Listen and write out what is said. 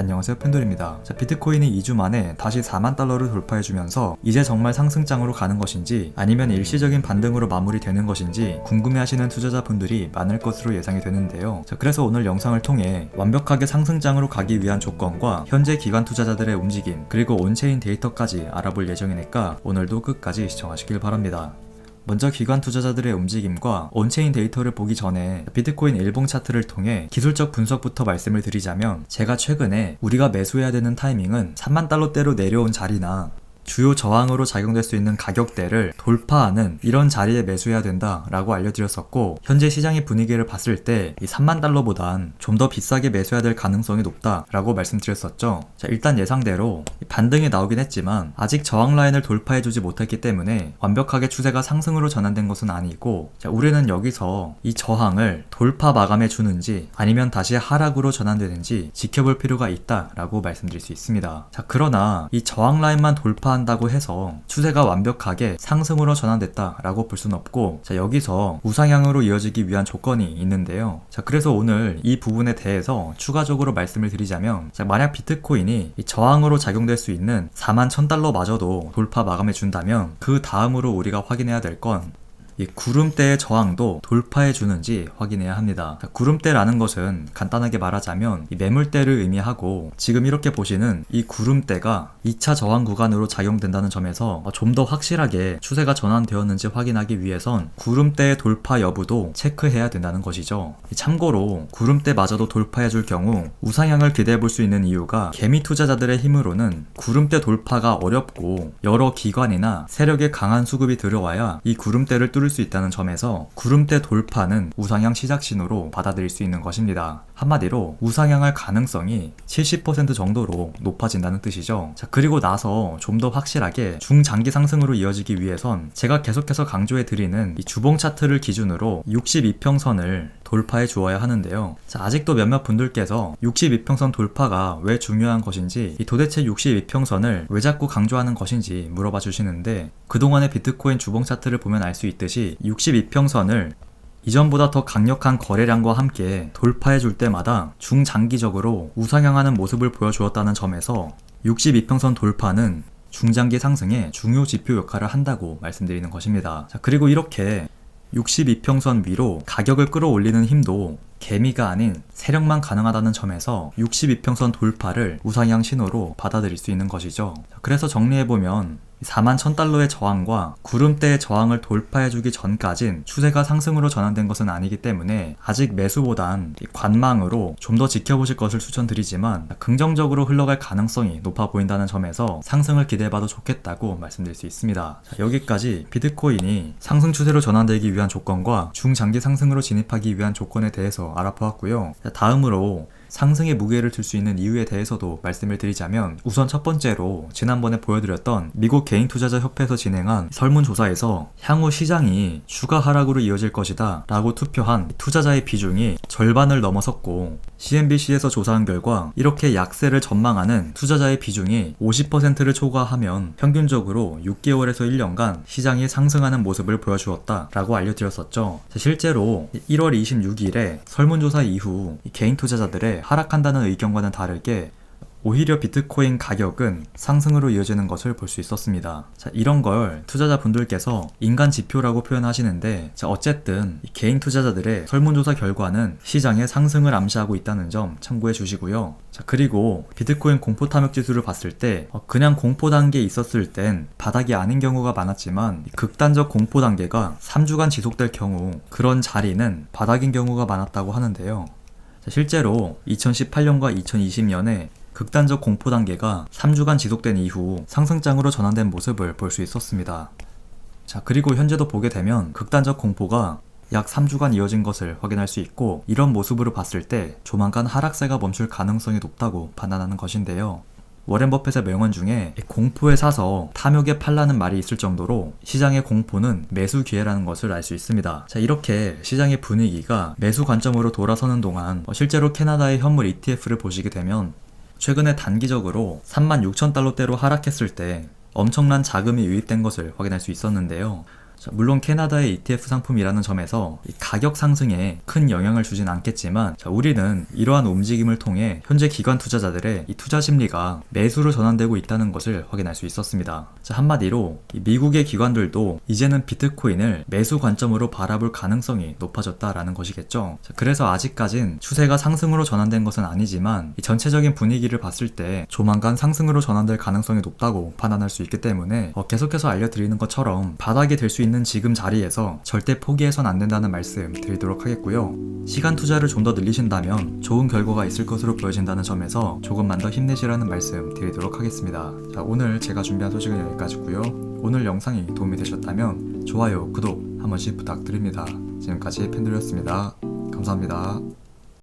안녕하세요, 펜돌입니다. 비트코인이 2주 만에 다시 4만 달러를 돌파해주면서 이제 정말 상승장으로 가는 것인지 아니면 일시적인 반등으로 마무리되는 것인지 궁금해하시는 투자자분들이 많을 것으로 예상이 되는데요. 그래서 오늘 영상을 통해 완벽하게 상승장으로 가기 위한 조건과 현재 기관 투자자들의 움직임 그리고 온체인 데이터까지 알아볼 예정이니까 오늘도 끝까지 시청하시길 바랍니다. 먼저 기관 투자자들의 움직임과 온체인 데이터를 보기 전에 비트코인 일봉 차트를 통해 기술적 분석부터 말씀을 드리자면, 제가 최근에 우리가 매수해야 되는 타이밍은 3만 달러대로 내려온 자리나 주요 저항으로 작용될 수 있는 가격대를 돌파하는 이런 자리에 매수해야 된다 라고 알려드렸었고, 현재 시장의 분위기를 봤을 때 이 3만 달러보단 좀 더 비싸게 매수해야 될 가능성이 높다 라고 말씀드렸었죠. 일단 예상대로 반등이 나오긴 했지만 아직 저항 라인을 돌파해주지 못했기 때문에 완벽하게 추세가 상승으로 전환된 것은 아니고, 우리는 여기서 이 저항을 돌파 마감해주는지 아니면 다시 하락으로 전환되는지 지켜볼 필요가 있다 라고 말씀드릴 수 있습니다. 그러나 이 저항 라인만 돌파한다고 해서 추세가 완벽하게 상승으로 전환됐다 라고 볼 수는 없고, 여기서 우상향으로 이어지기 위한 조건이 있는데요. 그래서 오늘 이 부분에 대해서 추가적으로 말씀을 드리자면, 만약 비트코인이 이 저항으로 작용될 수 있는 4만 1000달러 마저도 돌파 마감해 준다면 그 다음으로 우리가 확인해야 될 건 이 구름대의 저항도 돌파해 주는지 확인해야 합니다. 구름대라는 것은 간단하게 말하자면 이 매물대를 의미하고, 지금 이렇게 보시는 이 구름대가 2차 저항 구간으로 작용된다는 점에서 좀 더 확실하게 추세가 전환되었는지 확인하기 위해선 구름대의 돌파 여부도 체크해야 된다는 것이죠. 참고로 구름대마저도 돌파해 줄 경우 우상향을 기대해 볼 수 있는 이유가, 개미 투자자들의 힘으로는 구름대 돌파가 어렵고 여러 기관이나 세력의 강한 수급이 들어와야 이 구름대를 뚫을 수 있다는 점에서 구름대 돌파는 우상향 시작 신호로 받아들일 수 있는 것입니다. 한마디로 우상향할 가능성이 70% 정도로 높아진다는 뜻이죠. 그리고 나서 좀 더 확실하게 중장기 상승으로 이어지기 위해선 제가 계속해서 강조해 드리는 이 주봉 차트를 기준으로 62평선을 돌파해 주어야 하는데요. 아직도 몇몇 분들께서 62평선 돌파가 왜 중요한 것인지, 도대체 62평선을 왜 자꾸 강조하는 것인지 물어봐 주시는데, 그동안의 비트코인 주봉 차트를 보면 알 수 있듯이 62평선을 이전보다 더 강력한 거래량과 함께 돌파해 줄 때마다 중장기적으로 우상향하는 모습을 보여주었다는 점에서 62평선 돌파는 중장기 상승의 중요 지표 역할을 한다고 말씀드리는 것입니다. 그리고 이렇게 62평선 위로 가격을 끌어올리는 힘도 개미가 아닌 세력만 가능하다는 점에서 62평선 돌파를 우상향 신호로 받아들일 수 있는 것이죠. 그래서 정리해보면 4만 1000달러의 저항과 구름대의 저항을 돌파해주기 전까진 추세가 상승으로 전환된 것은 아니기 때문에 아직 매수보단 관망으로 좀 더 지켜보실 것을 추천드리지만, 긍정적으로 흘러갈 가능성이 높아 보인다는 점에서 상승을 기대해봐도 좋겠다고 말씀드릴 수 있습니다. 여기까지 비트코인이 상승 추세로 전환되기 위한 조건과 중장기 상승으로 진입하기 위한 조건에 대해서 알아보았고요. 다음으로 상승의 무게를 들 수 있는 이유에 대해서도 말씀을 드리자면, 우선 첫 번째로 지난번에 보여드렸던 미국 개인투자자협회에서 진행한 설문조사에서 향후 시장이 추가 하락으로 이어질 것이다 라고 투표한 투자자의 비중이 절반을 넘어섰고, CNBC에서 조사한 결과 이렇게 약세를 전망하는 투자자의 비중이 50%를 초과하면 평균적으로 6개월에서 1년간 시장이 상승하는 모습을 보여주었다 라고 알려드렸었죠. 실제로 1월 26일에 설문조사 이후 개인 투자자들의 하락한다는 의견과는 다르게 오히려 비트코인 가격은 상승으로 이어지는 것을 볼 수 있었습니다. 이런 걸 투자자분들께서 인간 지표라고 표현하시는데, 어쨌든 개인 투자자들의 설문조사 결과는 시장의 상승을 암시하고 있다는 점 참고해 주시고요. 그리고 비트코인 공포 탐욕 지수를 봤을 때 그냥 공포 단계에 있었을 땐 바닥이 아닌 경우가 많았지만, 극단적 공포 단계가 3주간 지속될 경우 그런 자리는 바닥인 경우가 많았다고 하는데요. 실제로 2018년과 2020년에 극단적 공포 단계가 3주간 지속된 이후 상승장으로 전환된 모습을 볼 수 있었습니다. 그리고 현재도 보게 되면 극단적 공포가 약 3주간 이어진 것을 확인할 수 있고, 이런 모습으로 봤을 때 조만간 하락세가 멈출 가능성이 높다고 판단하는 것인데요. 워렌 버핏의 명언 중에 공포에 사서 탐욕에 팔라는 말이 있을 정도로 시장의 공포는 매수 기회라는 것을 알 수 있습니다. 이렇게 시장의 분위기가 매수 관점으로 돌아서는 동안 실제로 캐나다의 현물 ETF를 보시게 되면 최근에 단기적으로 36,000달러대로 하락했을 때 엄청난 자금이 유입된 것을 확인할 수 있었는데요. 자, 물론 캐나다의 ETF 상품이라는 점에서 이 가격 상승에 큰 영향을 주진 않겠지만, 자, 우리는 이러한 움직임을 통해 현재 기관 투자자들의 이 투자 심리가 매수로 전환되고 있다는 것을 확인할 수 있었습니다. 자, 한마디로 이 미국의 기관들도 이제는 비트코인을 매수 관점으로 바라볼 가능성이 높아졌다라는 것이겠죠. 자, 그래서 아직까진 추세가 상승으로 전환된 것은 아니지만 이 전체적인 분위기를 봤을 때 조만간 상승으로 전환될 가능성이 높다고 판단할 수 있기 때문에 계속해서 알려드리는 것처럼 바닥이 될 수 있는 지금 자리에서 절대 포기해선 안 된다는 말씀 드리도록 하겠고요. 시간 투자를 좀 더 늘리신다면 좋은 결과가 있을 것으로 보여진다는 점에서 조금만 더 힘내시라는 말씀 드리도록 하겠습니다. 자, 오늘 제가 준비한 소식은 여기까지고요. 오늘 영상이 도움이 되셨다면 좋아요, 구독 한 번씩 부탁드립니다. 지금까지 팬들이었습니다. 감사합니다.